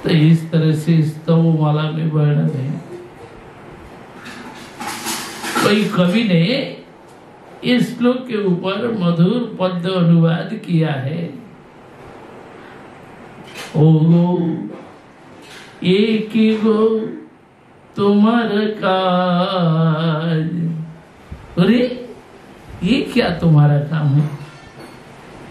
तो इस तरह से स्तव माला में वर्णन है। कोई कवि ने इस श्लोक के ऊपर मधुर पद्य अनुवाद किया है। ओगो एक गो तुम्हार काज। अरे ये क्या तुम्हारा काम है?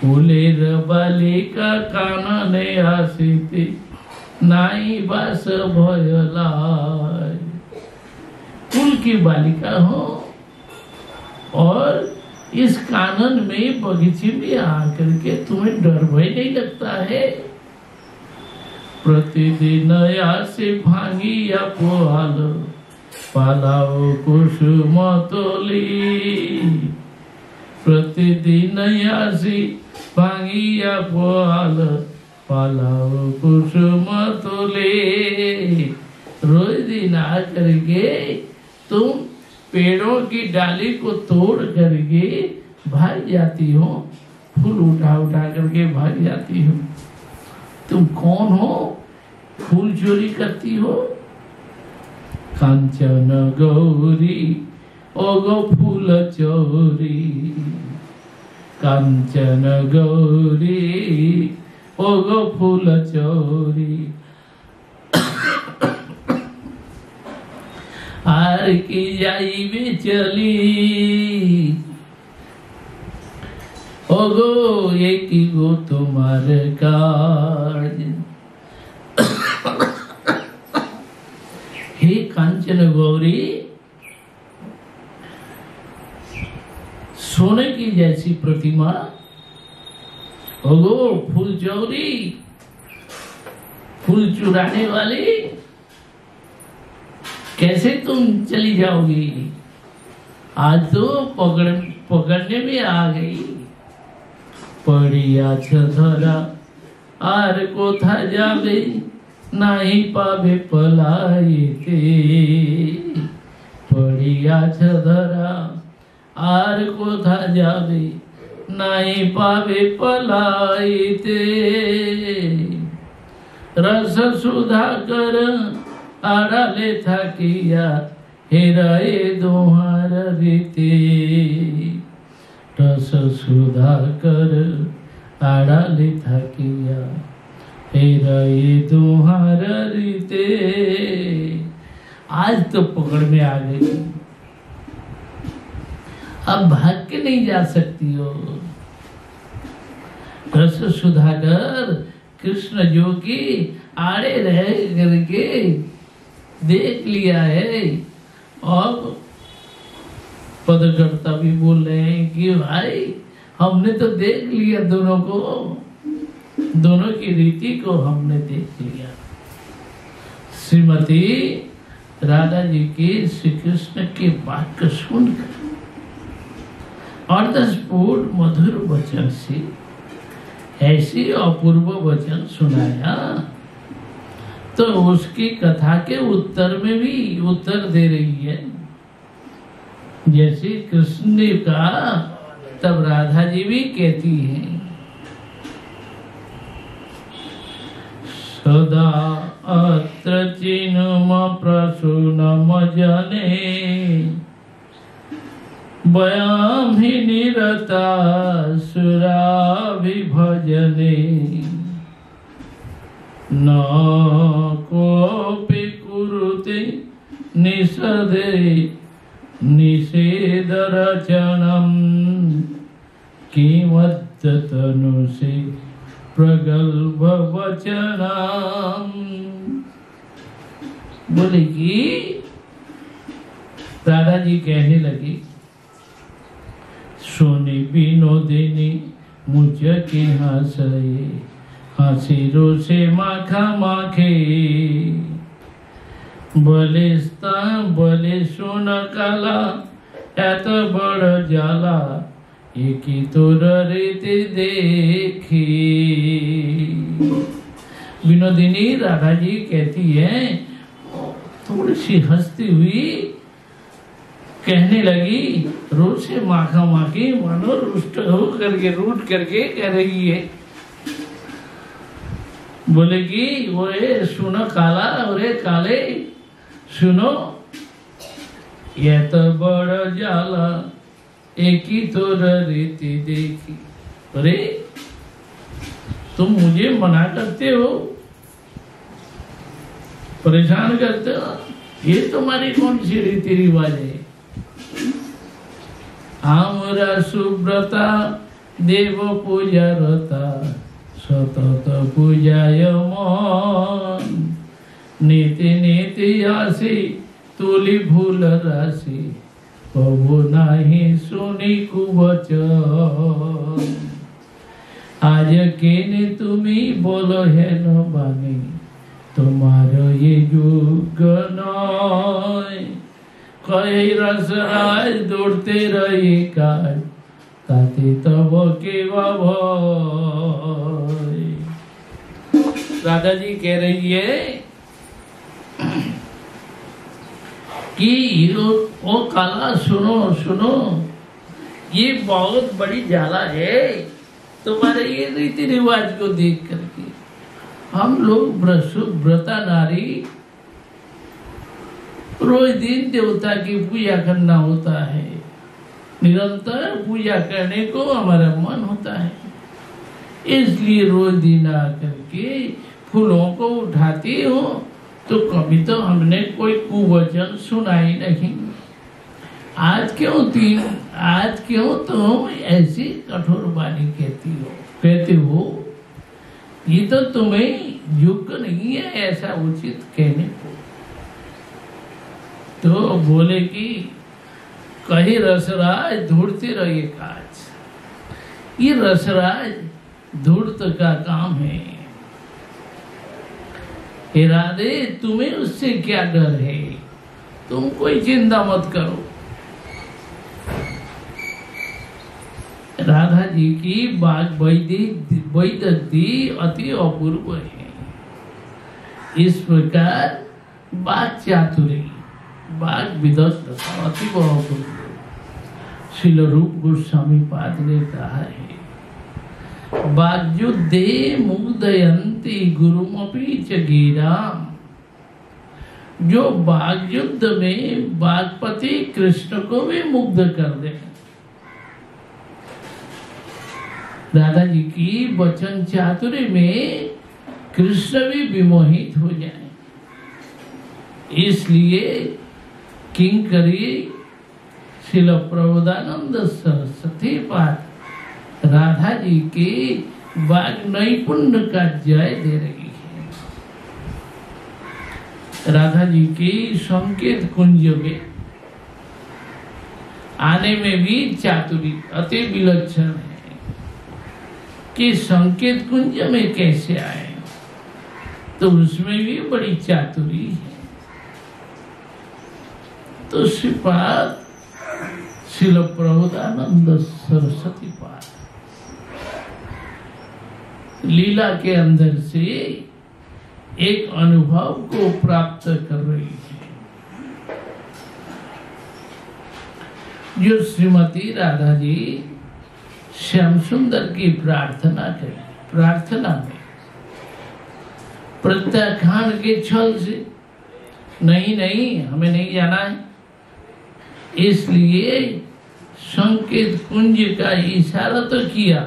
फूलेर बालिका कानने आसीते नाई बास भयलाय। कुल की बालिका हो और इस कानन में बगीचे में आकर के तुम्हें डर भय नहीं लगता है? प्रतिदिन से भांगी या पोहाल पालाओ कुसुम तोली। प्रतिदिन से भांगी या पोहाल पालाओ कुसुम तोली। रोज दिन आकर के तुम पेड़ों की डाली को तोड़ करके भाग जाती हो, फूल उठा उठा करके भाग जाती हो। तुम कौन हो? फूल चोरी करती हो? कांचन गौरी ओ गो फूल चोरी। कांचन गौरी ओ गो फूल चोरी। हार की जाई में चली ओगो एक गो तुम्हारे काज। हे कांचन गौरी, सोने की जैसी प्रतिमा, ओगो फूल चोरी, फूल चुराने वाली, कैसे तुम चली जाओगी? आज तो पकड़ने में आ गई। पड़िया धरा आर कोथा जावे नहीं पावे पलायते। पड़िया धरा आर कोथा जावे नहीं पावे पलायते। रस सुधा कर आड़ाले था किया हेराए दोहार रीते। रस सुधा कर आड़ाले था किया हेराए दोहार रीते। आज तो पकड़ में आ गई, अब भाग के नहीं जा सकती हो। रस सुधाकर कृष्ण जो की आड़े रह करके देख लिया है। अब पदकर्ता भी बोल रहे हैं कि भाई हमने तो देख लिया, दोनों को, दोनों की रीति को हमने देख लिया। श्रीमती राधा जी की श्री कृष्ण के वाक्य सुनकर और स्फुट मधुर वचन से ऐसी अपूर्व वचन सुनाया, तो उसकी कथा के उत्तर में भी उत्तर दे रही है। जैसे कृष्ण ने कहा तब राधा जी भी कहती हैं, सदा अत्र चिनुम प्रसूनम जने वयम ही निरता सुराभिभजने। न कोऽपि कुरुते निषदे निषेधरचनम् किमद्यतनुषे प्रगल्भ वचनम्। बोले कि दादाजी कहने लगी, सोनी विनोदिनी मुझ के हंसए हसीरो से माखा माखे। बले सुन काला एत बड़ जाला एक ही तोर रीति देखी। विनोदिनी राधा जी कहती है, थोड़ी सी हंसती हुई कहने लगी, रोज से माखा माखी मानो रुष्ट हो करके रूठ करके कह रही है। बोले कि ओरे सुनो काला, ओरे काले सुनो, ये तो बड़ा जाला एक ही तोर रीति देखी। अरे तुम मुझे मना करते हो, परेशान करते हो, ये तुम्हारी कौन सी रीति रिवाज है? हमरा सुब्रता देव पूजा रता सतत पूजायमान, नीति नीति आसी तुली भूल राशि प्रभु नाही सुनी कुवचन। आज केने तुम्ही बोलो है न बानी, तुम्हारो ये युग नय। कई रसराज दौड़ते रहे काज, ताते तब के भय। राधा जी कह रही है कि ओ काला सुनो सुनो, ये बहुत बड़ी जाला है तुम्हारे ये रीति रिवाज को देख करके। हम लोग व्रता नारी रोज दिन देवता की पूजा करना होता है, निरंतर पूजा करने को हमारा मन होता है, इसलिए रोज दिन आकर के फूलों को उठाती हो तो कभी तो हमने कोई कुवचन सुना ही नहीं। आज क्यों तुम ऐसी कठोर वाणी कहते हो? ये तो तुम्हें युक्त नहीं है ऐसा उचित कहने को। तो बोले कि कहीं रसराज ढूंढते रहिए काज। ये रसराज धूर्त का काम है। हे राधे, तुम्हें उससे क्या डर है? तुम कोई चिंता मत करो। राधा जी की बाग वैदक्ति अति अपूर्व है। इस प्रकार बाग चातुरी, बाग विदग्धता अति अपूर्व श्रील रूप गोस्वामी पाद ने कहा है, वाग्युद्धे मुग्धयन्ति गुरुमपि च गिराम। जो वाग्युद्ध में वाग्पति कृष्ण को भी मुग्ध कर दे। दादा जी की वचन चातुर्य में कृष्ण भी विमोहित हो जाए, इसलिए किंकरी श्रील प्रबोधानंद सरस्वती पाद राधा जी के वाग नैपुण्य का जय दे रही है। राधा जी की संकेत कुंज में आने में भी चातुरी अति विलक्षण है कि संकेत कुंज में कैसे आए, तो उसमें भी बड़ी चातुरी है। तो श्रीपाद श्रील प्रबोधानंद सरस्वती पाद लीला के अंदर से एक अनुभव को प्राप्त कर रही है, जो श्रीमती राधा जी श्याम सुंदर की प्रार्थना करी। प्रार्थना में प्रत्याख्यान के छल से नहीं हमें नहीं जाना है, इसलिए संकेत कुंज का इशारा तो किया।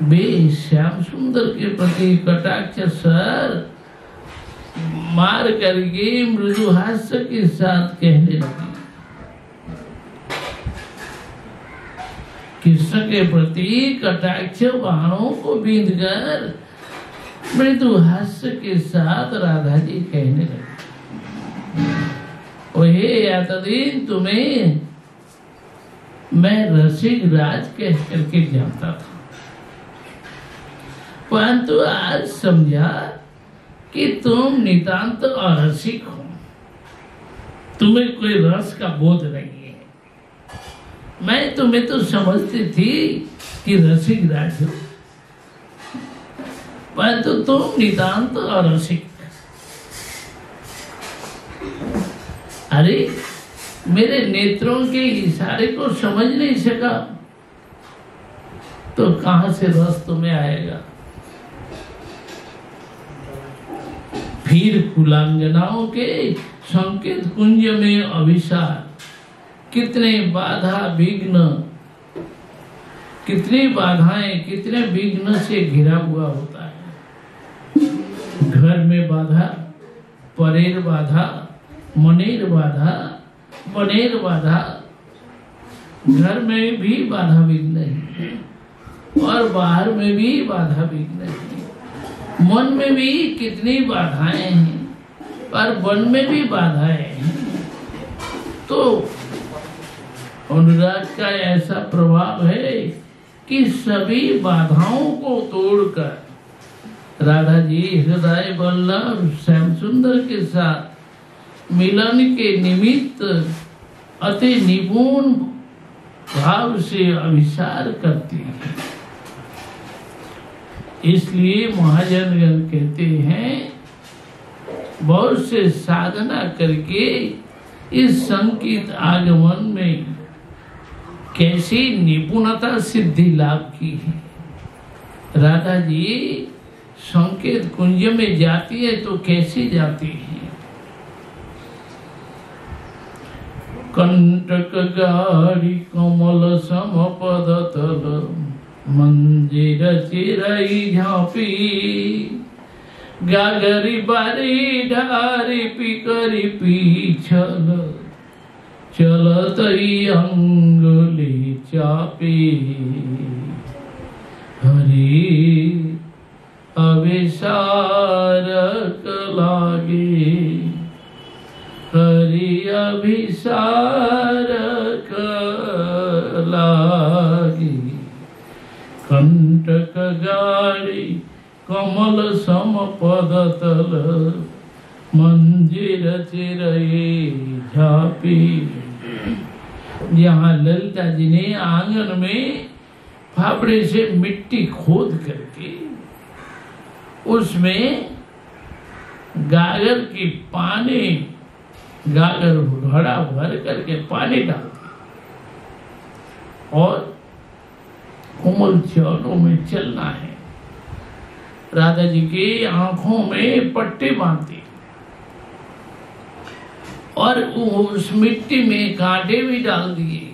वे श्याम सुंदर के प्रति कटाक्ष सर मार करके मृदु हास्य के साथ कहने लगी। कृष्ण के प्रति कटाक्ष बाणों को बींध कर मृदु हास्य के साथ राधा जी कहने लगी, ओहे यातदीन, तुम्हें मैं रसिक राज कह करके जानता था, परंतु आज समझा कि तुम नितांत अरसिक हो, तुम्हें कोई रस का बोध नहीं है। मैं तुम्हें तो समझती थी कि रसिक राज हो, परंतु तुम नितांत अरसिक। अरे मेरे नेत्रों के इशारे को समझ नहीं सका तो कहां से रस तुम्हें आएगा? फिर कुलांगनाओं के संकेत कुंज में अभिसार, कितने बाधा विघ्न, कितनी बाधाएं, कितने विघ्न से घिरा हुआ होता है। घर में बाधा, परेर बाधा, मनेर बाधा, बनेर बाधा, घर में भी बाधा विघ्न है और बाहर में भी बाधा विघ्न है। मन में भी कितनी बाधाएं हैं और वन में भी बाधाएं हैं। तो अनुराग का ऐसा प्रभाव है कि सभी बाधाओं को तोड़कर राधा जी हृदय वल्लभ श्याम सुंदर के साथ मिलन के निमित्त अति निपुण भाव से अभिसार करती है। इसलिए महाजनगण कहते हैं, बहुत से साधना करके इस संकीत आगमन में कैसी निपुणता सिद्धि लाभ की है। राधा जी संकेत कुंज में जाती है तो कैसी जाती है? कंटक गारी कमल समपद तल मंजिर चिरई झांपी, गागरी बारी ढारी पिकरी पीछल, चलत अंगुली चापी। हरि अभिसारक लागे, हरि अभिसारक लागे। कंटक गाड़ी कमल सम पद तल, मंजिर चिरई झापी। यहाँ ललिता जी ने आंगन में फाफड़े से मिट्टी खोद करके उसमें गागर की पानी, गागर घड़ा भर करके पानी डाल दिया और कोमल चरणों में चलना है। राधा जी की आंखों में पट्टी बांधती और उस मिट्टी में कांटे भी डाल दिए